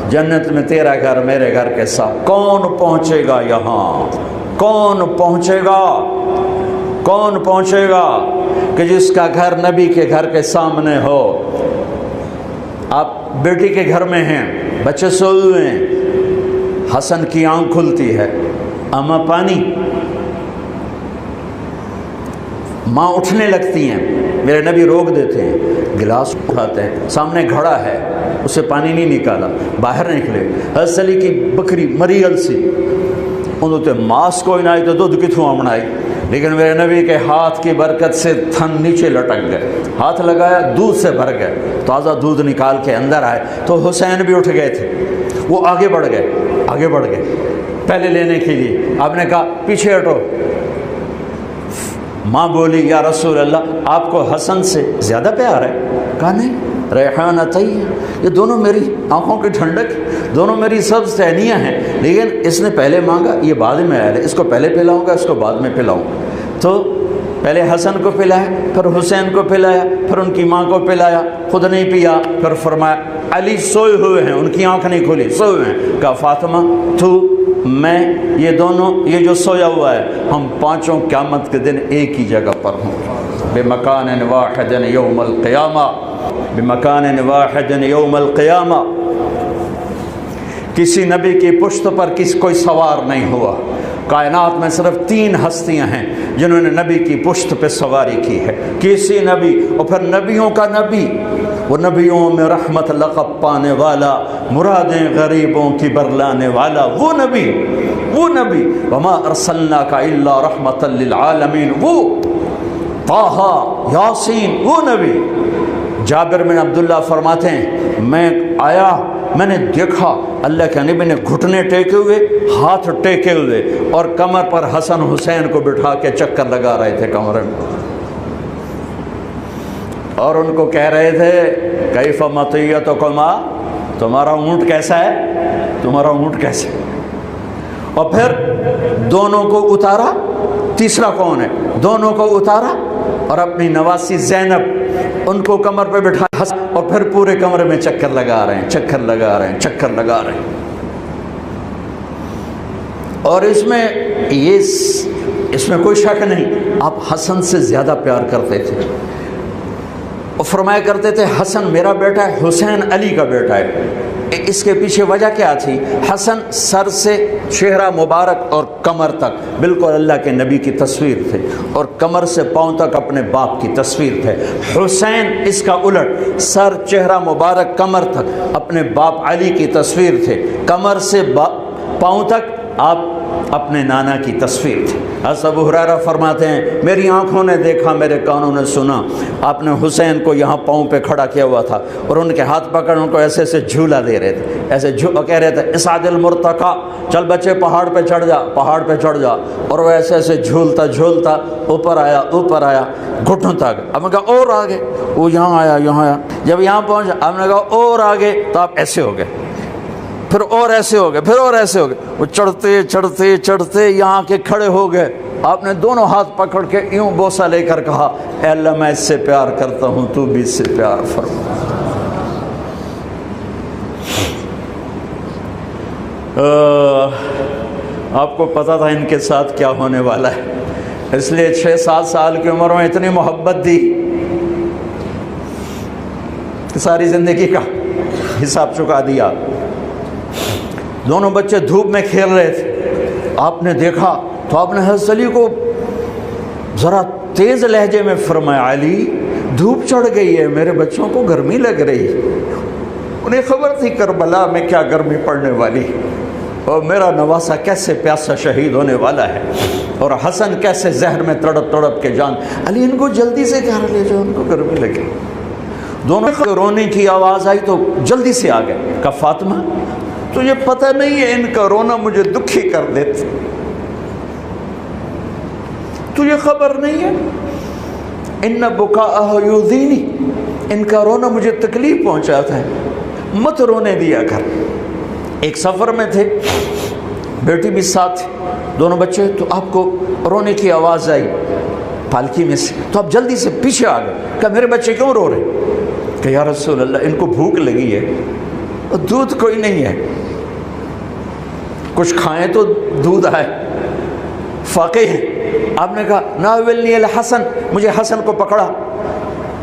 جنت میں تیرا گھر میرے گھر کے سامنے. کون پہنچے گا یہاں؟ کون پہنچے گا کہ جس کا گھر نبی کے گھر کے سامنے ہو؟ آپ بیٹی کے گھر میں ہیں، بچے سوئے ہوئے ہیں، حسن کی آنکھ کھلتی ہے، اما پانی، ماں اٹھنے لگتی ہیں، میرے نبی روک دیتے ہیں، گلاس اٹھاتے ہیں، سامنے گھڑا ہے اسے پانی نہیں نکالا، باہر نکلے. حضرت علی کی بکری مریل سی انہوں تے ماس کوئی نہ آئی تو دودھ کتوں آمنائی، لیکن میرے نبی کے ہاتھ کی برکت سے تھن نیچے لٹک گئے، ہاتھ لگایا دودھ سے بھر گئے، تازہ دودھ نکال کے اندر آئے. تو حسین بھی اٹھ گئے تھے، وہ آگے بڑھ گئے پہلے لینے کے لیے. آپ نے کہا پیچھے ہٹو. ماں بولی یا رسول اللہ آپ کو حسن سے زیادہ پیار ہے؟ کہا نہیں، ریحانہ طیب، یہ دونوں میری آنکھوں کی ٹھنڈک، دونوں میری سبز ٹہنیاں ہیں، لیکن اس نے پہلے مانگا، یہ بعد میں آیا ہے، اس کو پہلے پلاؤں گا، اس کو بعد میں پلاؤں۔ تو پہلے حسن کو پلایا، پھر حسین کو پلایا، پھر ان کی ماں کو پلایا، خود نہیں پیا، پھر فرمایا علی سوئے ہوئے ہیں، ان کی آنکھ نہیں کھلی، سوئے ہوئے ہیں۔ کہا فاطمہ تو میں یہ دونوں، یہ جو سویا ہوا ہے، ہم پانچوں قیامت کے دن ایک ہی جگہ پر ہوں، بمکان واحد یوم القیامہ، بمکان واحد یوم القیامہ۔ کسی نبی کی پشت پر کوئی سوار نہیں ہوا، کائنات میں صرف 3 ہستیاں ہیں جنہوں نے نبی کی پشت پہ سواری کی ہے، کسی نبی، اور پھر نبیوں کا نبی، وہ نبیوں میں رحمت لقب پانے والا، مرادیں غریبوں کی برلانے والا، وہ نبی وما ارسلناک الا رحمت للعالمین، وہ طٰہٰ یاسین، وہ نبی۔ جابر بن عبداللہ فرماتے ہیں میں آیا، میں نے دیکھا اللہ کے نبی نے گھٹنے ٹیکے ہوئے، ہاتھ ٹیکے ہوئے، اور کمر پر حسن حسین کو بٹھا کے چکر لگا رہے تھے کمرے میں، اور ان کو کہہ رہے تھے کیف مطیتکما، تمہارا اونٹ کیسا ہے، تمہارا اونٹ کیسا ہے۔ اور پھر دونوں کو اتارا، تیسرا کون ہے، دونوں کو اتارا اور اپنی نواسی زینب ان کو کمر پہ بٹھا، اور پھر پورے کمرے میں چکر لگا رہے ہیں، چکر لگا رہے ہیں، چکر لگا رہے ہیں۔ اور اس میں کوئی شک نہیں، آپ حسن سے زیادہ پیار کرتے تھے، اور فرمایا کرتے تھے حسن میرا بیٹا ہے، حسین علی کا بیٹا ہے۔ اس کے پیچھے وجہ کیا تھی؟ حسن سر سے چہرہ مبارک اور کمر تک بالکل اللہ کے نبی کی تصویر تھے، اور کمر سے پاؤں تک اپنے باپ کی تصویر تھے۔ حسین اس کا الٹ، سر چہرہ مبارک کمر تک اپنے باپ علی کی تصویر تھے، کمر سے پاؤں تک آپ اپنے نانا کی تصویر تھی۔ حضرت ابو ہریرہ فرماتے ہیں میری آنکھوں نے دیکھا، میرے کانوں نے سنا، آپ نے حسین کو یہاں پاؤں پہ کھڑا کیا ہوا تھا، اور ان کے ہاتھ پکڑ ان کو ایسے ایسے جھولا دے رہے تھے، ایسے کہہ رہے تھے اسعد المرتقی، چل بچے پہاڑ پہ چڑھ جا، پہاڑ پہ چڑھ جا، اور وہ ایسے ایسے جھولتا جھولتا اوپر آیا گھٹنوں تک۔ اب نے کہا اور آگے، وہ یہاں آیا، جب یہاں پہنچا آپ نے کہا اور آگے، تو آپ ایسے ہو گئے، پھر اور ایسے ہو گئے، پھر اور ایسے ہو گئے، وہ چڑھتے چڑھتے چڑھتے یہاں کے کھڑے ہو گئے۔ آپ نے دونوں ہاتھ پکڑ کے یوں بوسہ لے کر کہا اے اللہ میں اس سے پیار کرتا ہوں، تو بھی اس سے پیار فرما۔ آپ کو پتا تھا ان کے ساتھ کیا ہونے والا ہے، اس لیے 6-7 سال کی عمر میں اتنی محبت دی کہ ساری زندگی کا حساب چکا دیا۔ دونوں بچے دھوپ میں کھیل رہے تھے، آپ نے دیکھا تو آپ نے حضرت علی کو ذرا تیز لہجے میں فرمایا علی دھوپ چڑھ گئی ہے، میرے بچوں کو گرمی لگ رہی ہے۔ انہیں خبر تھی کربلا میں کیا گرمی پڑنے والی، اور میرا نواسا کیسے پیاسا شہید ہونے والا ہے، اور حسن کیسے زہر میں تڑپ تڑپ کے جان۔ علی ان کو جلدی سے گھر لے جاؤ، ان کو گرمی لگے۔ دونوں کو رونے کی آواز آئی تو جلدی سے آ گئے، کہا فاطمہ تجھے پتہ نہیں ہے ان کا رونا مجھے دکھی کر دیتا، تجھے خبر نہیں ہے، ان بکاءہ یؤذینی، ان کا رونا مجھے تکلیف پہنچاتا ہے، مت رونے دیا کر۔ ایک سفر میں تھے، بیٹی بھی ساتھ تھی، دونوں بچے، تو آپ کو رونے کی آواز آئی پالکی میں سے، تو آپ جلدی سے پیچھے آ گئے، کہا میرے بچے کیوں رو رہے؟ کہ یا رسول اللہ ان کو بھوک لگی ہے، دودھ کوئی نہیں ہے، کچھ کھائیں تو دودھ آئے، فاقے ہیں۔ آپ نے کہا ناولنی الحسن، مجھے حسن کو پکڑا،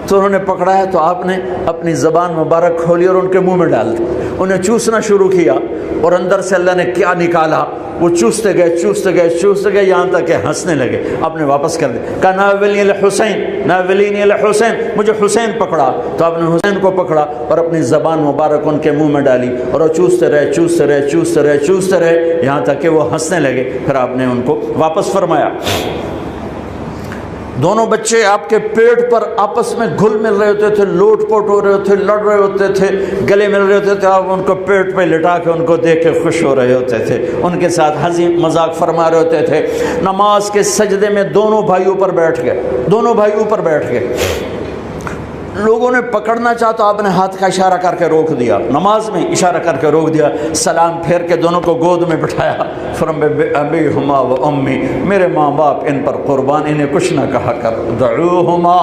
تو انہوں نے پکڑایا تو آپ نے اپنی زبان مبارک کھولی اور ان کے منہ میں ڈال دی، انہیں چوسنا شروع کیا، اور اندر سے اللہ نے کیا نکالا، وہ چوستے گئے یہاں تک کہ ہنسنے لگے۔ آپ نے واپس کر دیا، کہا ناولنی الحسین، مجھے حسین پکڑا، تو آپ نے حسین کو پکڑا اور اپنی زبان مبارک ان کے منہ میں ڈالی، اور وہ چوستے رہے یہاں تک کہ وہ ہنسنے لگے، پھر آپ نے ان کو واپس فرمایا۔ دونوں بچے آپ کے پیٹ پر آپس میں گھل مل رہے ہوتے تھے، لوٹ پوٹ ہو رہے ہوتے، لڑ رہے ہوتے تھے، گلے مل رہے ہوتے تھے، آپ ان کو پیٹ پہ لٹا کے ان کو دیکھ کے خوش ہو رہے ہوتے تھے، ان کے ساتھ ہنسی مذاق فرما رہے ہوتے تھے۔ نماز کے سجدے میں دونوں بھائی اوپر بیٹھ گئے، لوگوں نے پکڑنا چاہا تو آپ نے ہاتھ کا اشارہ کر کے روک دیا، نماز میں اشارہ کر کے روک دیا، سلام پھیر کے دونوں کو گود میں بٹھایا، فرمایا ابیہما و امی، میرے ماں باپ ان پر قربان، انہیں کچھ نہ کہا کر، دعوہما،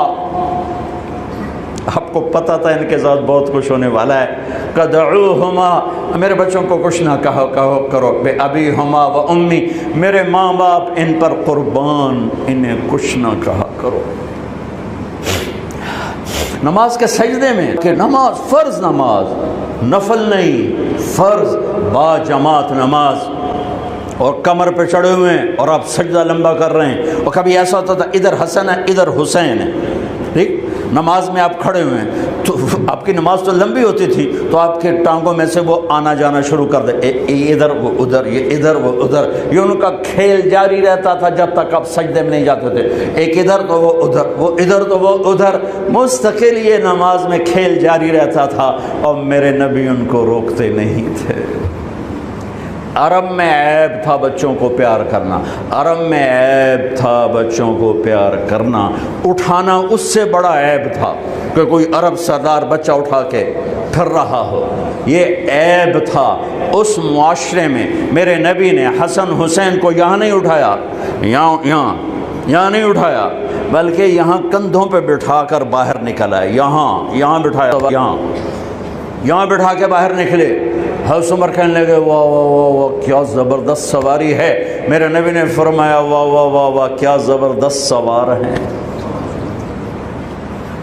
آپ کو پتہ تھا ان کے ساتھ بہت کچھ ہونے والا ہے، کدعوہما، میرے بچوں کو کچھ نہ کہو کرو، بے ابیہما و امی، میرے ماں باپ ان پر قربان، انہیں کچھ نہ کہا کرو۔ نماز کے سجدے میں کہ نماز فرض، نماز نفل نہیں، فرض با جماعت نماز، اور کمر پہ چڑھے ہوئے ہیں اور آپ سجدہ لمبا کر رہے ہیں، اور کبھی ایسا ہوتا تھا ادھر حسن ہے ادھر حسین ہے، ٹھیک، نماز میں آپ کھڑے ہوئے ہیں تو آپ کی نماز تو لمبی ہوتی تھی تو آپ کے ٹانگوں میں سے وہ آنا جانا شروع کر دے، ادھر وہ ادھر، یہ ادھر وہ ادھر، یہ ان کا کھیل جاری رہتا تھا جب تک آپ سجدے میں نہیں جاتے تھے، ایک ادھر تو وہ ادھر، وہ ادھر تو وہ ادھر، مستقل یہ نماز میں کھیل جاری رہتا تھا، اور میرے نبی ان کو روکتے نہیں تھے۔ عرب میں عیب تھا بچوں کو پیار کرنا، عرب میں عیب تھا بچوں کو پیار کرنا، اٹھانا اس سے بڑا عیب تھا کہ کوئی عرب سردار بچہ اٹھا کے پھر رہا ہو، یہ عیب تھا اس معاشرے میں۔ میرے نبی نے حسن حسین کو یہاں نہیں اٹھایا، یہاں نہیں اٹھایا، بلکہ یہاں کندھوں پہ بٹھا کر باہر نکلا ہے، یہاں بٹھایا، یہاں بٹھا کے باہر نکلے۔ حضرت عمر کہنے لگے واہ واہ واہ واہ کیا زبردست سواری ہے، میرے نبی نے فرمایا واہ واہ واہ واہ کیا زبردست سوار ہیں۔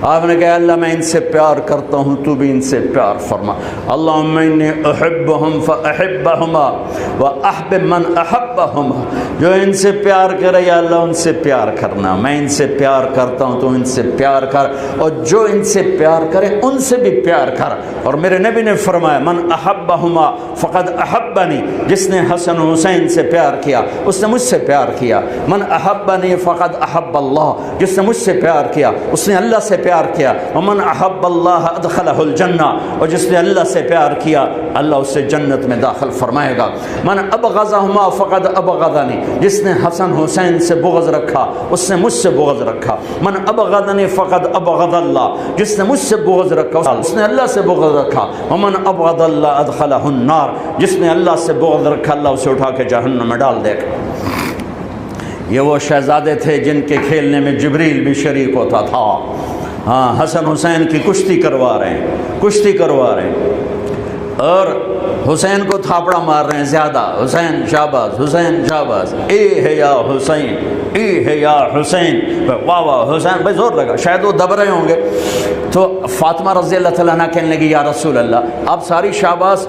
آپ نے کہا اللہ میں ان سے پیار کرتا ہوں، تو بھی ان سے پیار فرما، اللہم انی احبہم فاحبہما واحبب من احبہما، جو ان سے پیار کرے یا اللہ ان سے پیار کرنا، میں ان سے پیار کرتا ہوں تو ان سے پیار کر، اور جو ان سے پیار کرے ان سے بھی پیار کر۔ اور میرے نبی نے فرمایا من احبہما فقد احبنی، جس نے حسن حسین سے پیار کیا اس نے مجھ سے پیار کیا، من احبنی فقد احب اللہ، جس نے مجھ سے پیار کیا اس نے اللہ سے پیار کیا، ومن احب اللہ ادخلہ الجنہ، اور جس نے اللہ سے پیار کیا اللہ اسے جنت میں داخل فرمائے گا، من ابغضہما فقد ابغضنی، جس نے حسن حسین سے بغض رکھا اس نے مجھ سے بغض رکھا، من ابغضنی فقد ابغض اللہ، جس نے مجھ سے بغض رکھا اس نے اللہ سے بغض رکھا، ومن ابغض اللہ ادخلہ النار، جس نے اللہ سے بغض رکھا اللہ اسے اٹھا کے جہنم میں ڈال دے گا۔ یہ وہ شہزادے تھے جن کے کھیلنے میں جبریل بھی شریک ہوتا تھا، ہاں حسن حسین کی کشتی کروا رہے ہیں، اور حسین کو تھاپڑا مار رہے ہیں زیادہ، حسین شاباز، حسین شاباز، اے ہے یا حسین، اے ہے یا حسین، واہ واہ حسین، بھائی زور لگا، شاید وہ دب رہے ہوں گے۔ تو فاطمہ رضی اللہ تعالیٰ عنہ کہنے لگی یا رسول اللہ آپ ساری شاباز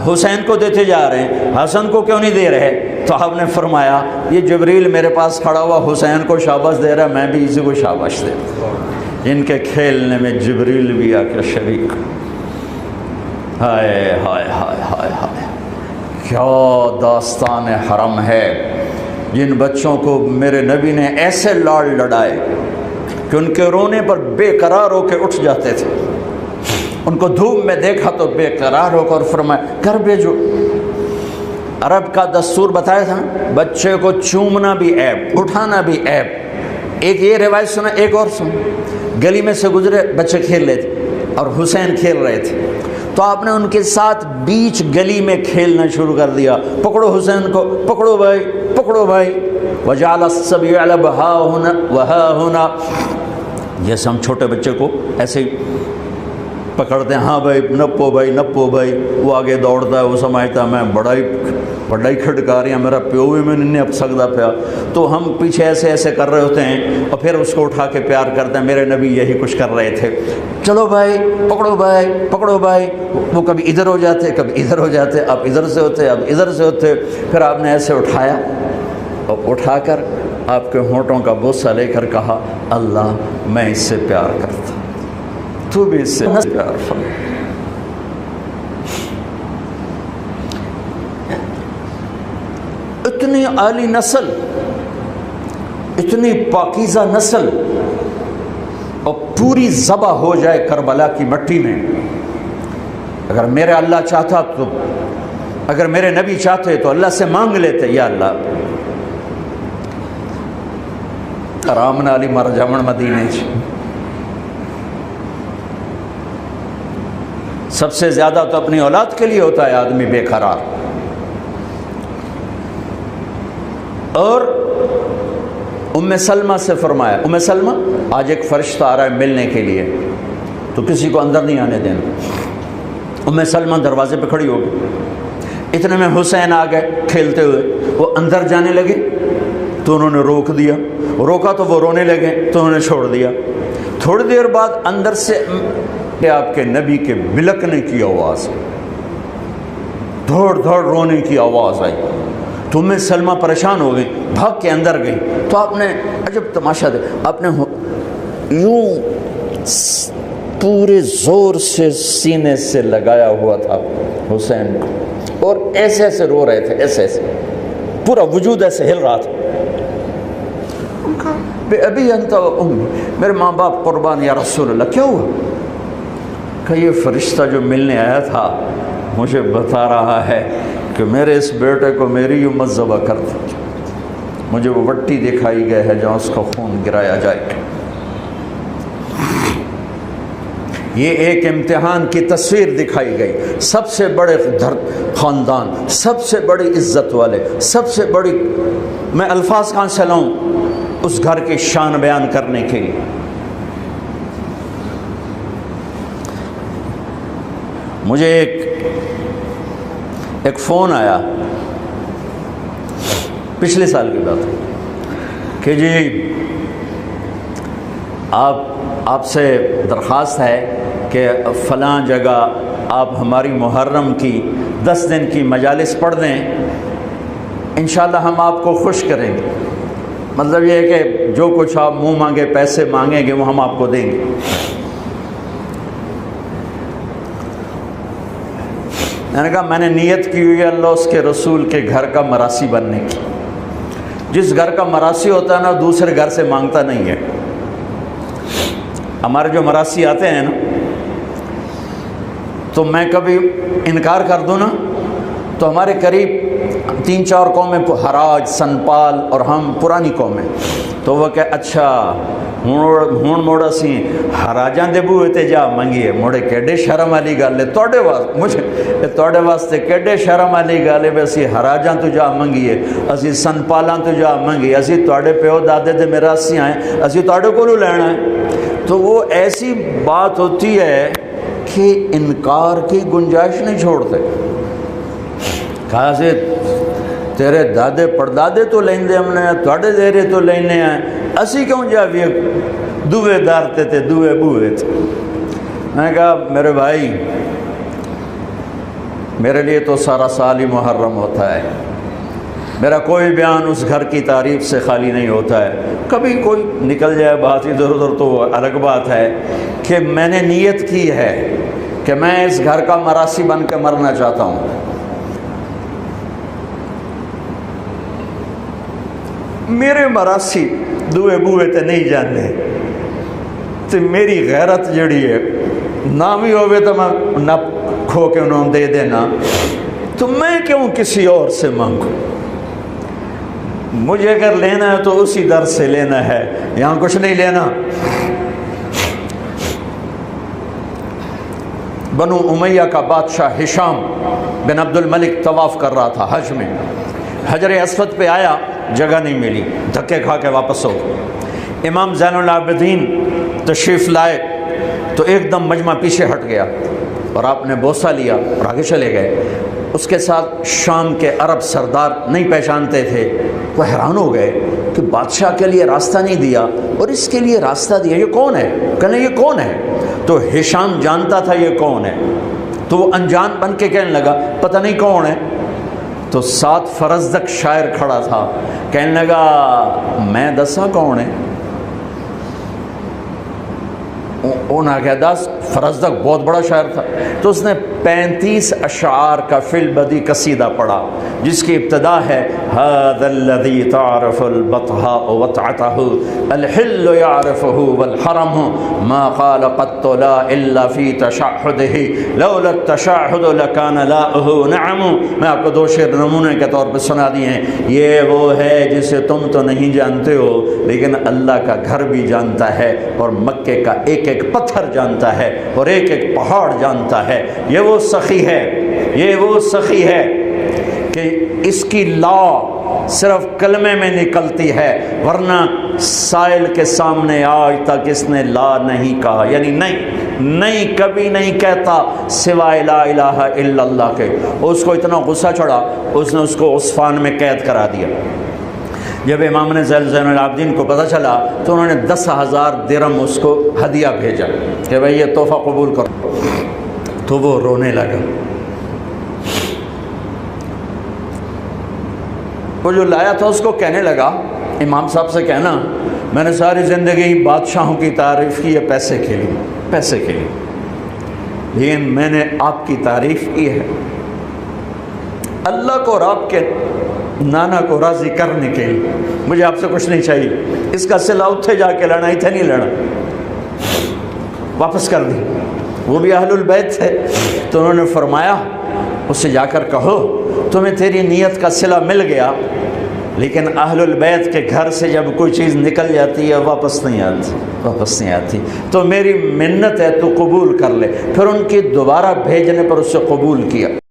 حسین کو دیتے جا رہے ہیں، حسن کو کیوں نہیں دے رہے؟ تو آپ نے فرمایا یہ جبریل میرے پاس کھڑا ہوا حسین کو شاباش دے رہا ہے، میں بھی اسی کو شاباش دے رہا ہوں۔ ان کے کھیلنے میں جبریل بھی آ کے شریک، ہائے ہائے ہائے ہائے ہائے، کیا داستان حرم ہے۔ جن بچوں کو میرے نبی نے ایسے لاڑ لڑائے کہ ان کے رونے پر بے قرار ہو کے اٹھ جاتے تھے، ان کو دھوپ میں دیکھا تو بے قرار ہو کر فرمایا کر بھیجو۔ عرب کا دستور بتایا تھا بچے کو چومنا بھی عیب، اٹھانا بھی عیب۔ ایک یہ روایت سنا، ایک اور سن، گلی میں سے گزرے بچے کھیل رہے تھے اور حسین کھیل رہے تھے، تو آپ نے ان کے ساتھ بیچ گلی میں کھیلنا شروع کر دیا، پکڑو حسین کو، پکڑو بھائی، پکڑو بھائی، وجعل الصبی یلعب ہا ہنا وہا ہنا، جیسے ہم چھوٹے بچے کو ایسے ہی پکڑتے ہیں، ہاں بھائی نپو بھائی نپو بھائی، وہ آگے دوڑتا ہے، وہ سمجھتا ہے میں بڑا ہی کھٹکاری ہے، میرا پیو بھی میں نہیں اب سکتا پیا، تو ہم پیچھے ایسے ایسے کر رہے ہوتے ہیں اور پھر اس کو اٹھا کے پیار کرتے ہیں۔ میرے نبی یہی کچھ کر رہے تھے، چلو بھائی پکڑو بھائی پکڑو بھائی، وہ کبھی ادھر ہو جاتے کبھی ادھر ہو جاتے، اب ادھر سے ہوتے اب ادھر سے ہوتے، پھر آپ نے ایسے اٹھایا اور اٹھا کر آپ کے ہونٹوں کا بوسہ لے کر کہا اللہ میں اس سے پیار کرتا، تو بھی اس سے پیار فرما۔ اتنی عالی نسل، اتنی پاکیزہ نسل، اور پوری ذبح ہو جائے کربلا کی مٹی میں۔ اگر میرا اللہ چاہتا تو، اگر میرے نبی چاہتے تو اللہ سے مانگ لیتے یا اللہ آرام نالی مر جامن مدینے سب سے زیادہ تو اپنی اولاد کے لیے ہوتا ہے آدمی بے قرار. اور ام سلمہ سے فرمایا، ام سلمہ آج ایک فرشتہ آ رہا ہے ملنے کے لیے، تو کسی کو اندر نہیں آنے دینا. ام سلمہ دروازے پہ کھڑی ہو گئی. اتنے میں حسین آ گئے کھیلتے ہوئے، وہ اندر جانے لگے تو انہوں نے روک دیا، روکا تو وہ رونے لگے تو انہوں نے چھوڑ دیا. تھوڑی دیر بعد اندر سے کہ آپ کے نبی کے بلکنے کی آواز، دھوڑ دھوڑ رونے کی آواز آئی. تو ام سلمہ پریشان ہو گئی، بھاگ کے اندر گئی. تو آپ نے عجب تماشا دے، آپ نے یوں پورے زور سے سینے سے لگایا ہوا تھا حسین کو، اور ایسے ایسے رو رہے تھے، ایسے ایسے پورا وجود ایسے ہل رہا تھا. بے ابی انت و امی، میرے ماں باپ قربان یا رسول اللہ. کیا ہوا؟ کہ یہ فرشتہ جو ملنے آیا تھا مجھے بتا رہا ہے کہ میرے اس بیٹے کو میری امت ذبح کر دی. مجھے وہ وٹی دکھائی گئے ہے جہاں اس کا خون گرایا جائے. یہ ایک امتحان کی تصویر دکھائی گئی. سب سے بڑے خاندان، سب سے بڑی عزت والے، سب سے بڑی، میں الفاظ کہاں سے لاؤں اس گھر کی شان بیان کرنے کے لیے. مجھے ایک فون آیا پچھلے سال کی بات کہ جی آپ سے درخواست ہے کہ فلاں جگہ آپ ہماری محرم کی 10 دن کی مجالس پڑھ دیں، انشاءاللہ ہم آپ کو خوش کریں گے. مطلب یہ ہے کہ جو کچھ آپ منہ مانگے پیسے مانگیں گے وہ ہم آپ کو دیں گے. میں نے کہا میں نے نیت کی ہوئی ہے اللہ اس کے رسول کے گھر کا مراسی بننے کی. جس گھر کا مراسی ہوتا ہے نا دوسرے گھر سے مانگتا نہیں ہے. ہمارے جو مراسی آتے ہیں نا تو میں کبھی انکار کر دوں نا تو ہمارے قریب 3-4 قومیں، حراج، سنپال اور ہم پرانی قومیں، تو وہ کہ اچھا ہوں موڑا سی حراجاں دے بوئے تے جا منگیے موڑے کیڈے شرم والی گل ہے توڑے واسطے، مجھے توڑے واسطے کیڈے شرم والی گل ہے بھی اسی حراجاں تو جا منگیے، اسی سنپالاں تو جا منگیے، اسی توڑے پیو دادے دے میراسی آئیں، اسی توڑے کو لینا ہے. تو وہ ایسی بات ہوتی ہے کہ انکار کی گنجائش نہیں چھوڑتے. کہا سے تیرے دادے پردادے تو لیندے ہم نے توڑے دیرے تو لینے ہیں، اسی کیوں جا بھی دوے دارتے تھے دوے بوئے تھے. میں نے کہا میرے بھائی میرے لیے تو سارا سال ہی محرم ہوتا ہے، میرا کوئی بیان اس گھر کی تعریف سے خالی نہیں ہوتا ہے. کبھی کوئی نکل جائے بات ادھر ادھر تو الگ بات ہے کہ میں نے نیت کی ہے کہ میں اس گھر کا مراسی بن کے مرنا چاہتا ہوں. میرے مراسی دوے بوئے تے نہیں جانے تے میری غیرت جڑی ہے نہ بھی ہوئے تو میں نہ کھو کے انہوں دے دینا، تو میں کیوں کسی اور سے مانگوں؟ مجھے اگر لینا ہے تو اسی در سے لینا ہے، یہاں کچھ نہیں لینا. بنو امیہ کا بادشاہ ہشام بن عبد الملک طواف کر رہا تھا حج میں، حجر اسود پہ آیا، جگہ نہیں ملی، دھکے کھا کے واپس ہو. امام زین العابدین تشریف لائے تو ایک دم مجمع پیچھے ہٹ گیا اور آپ نے بوسہ لیا اور آگے چلے گئے. اس کے ساتھ شام کے عرب سردار نہیں پہچانتے تھے، وہ حیران ہو گئے کہ بادشاہ کے لیے راستہ نہیں دیا اور اس کے لیے راستہ دیا، یہ کون ہے؟ کہنے یہ کون ہے؟ تو ہشام جانتا تھا یہ کون ہے، تو وہ انجان بن کے کہنے لگا پتہ نہیں کون ہے. تو 7 فرزدق شاعر کھڑا تھا، کہنے لگا میں دسا کون ہے؟ انہوں نے کہا 10 فرزدق بہت بڑا شاعر تھا. تو اس نے 35 اشعار کا فی البدی قصیدہ پڑھا جس کی ابتدا ہے هذا الذي تعرف البطحاء وطعته الحل يعرفه والحرم ما قال قط لا الا في تشهده لولا التشهد لكان لاؤه نعم. میں آپ کو 2 شعر نمونے کے طور پہ سنا دیے ہیں. یہ وہ ہے جسے تم تو نہیں جانتے ہو لیکن اللہ کا گھر بھی جانتا ہے اور مکے کا ایک ایک پتھر جانتا ہے اور ایک ایک پہاڑ جانتا ہے۔ یہ وہ سخی ہے، یہ وہ سخی ہے کہ اس کی لا صرف کلمے میں نکلتی ہے، ورنہ سائل کے سامنے آج تک اس نے لا نہیں کہا، یعنی نہیں کبھی نہیں کہتا سوائے لا الہ الا اللہ کے۔ اس کو اتنا غصہ چڑھا، اس نے اس کو عصفان میں قید کرا دیا۔ جب امام نے زین العابدین کو پتہ چلا تو انہوں نے 10,000 درہم اس کو ہدیہ بھیجا کہ بھئی یہ تحفہ قبول کرو، تو وہ رونے لگا۔ وہ جو لایا تھا اس کو کہنے لگا، امام صاحب سے کہنا میں نے ساری زندگی بادشاہوں کی تعریف کی ہے پیسے کے لیے، لیکن میں نے آپ کی تعریف کی ہے اللہ کو اور آپ کے نانا کو راضی کرنے کے لیے، مجھے آپ سے کچھ نہیں چاہیے۔ اس کا صلہ اتھے جا کے لڑنا، اتھے نہیں لڑنا، واپس کر دی۔ وہ بھی اہل البیت تھے تو انہوں نے فرمایا اس سے جا کر کہو تمہیں تیری نیت کا صلہ مل گیا، لیکن اہل البیت کے گھر سے جب کوئی چیز نکل جاتی ہے واپس نہیں آتی، تو میری منت ہے تو قبول کر لے۔ پھر ان کی دوبارہ بھیجنے پر اس سے قبول کیا۔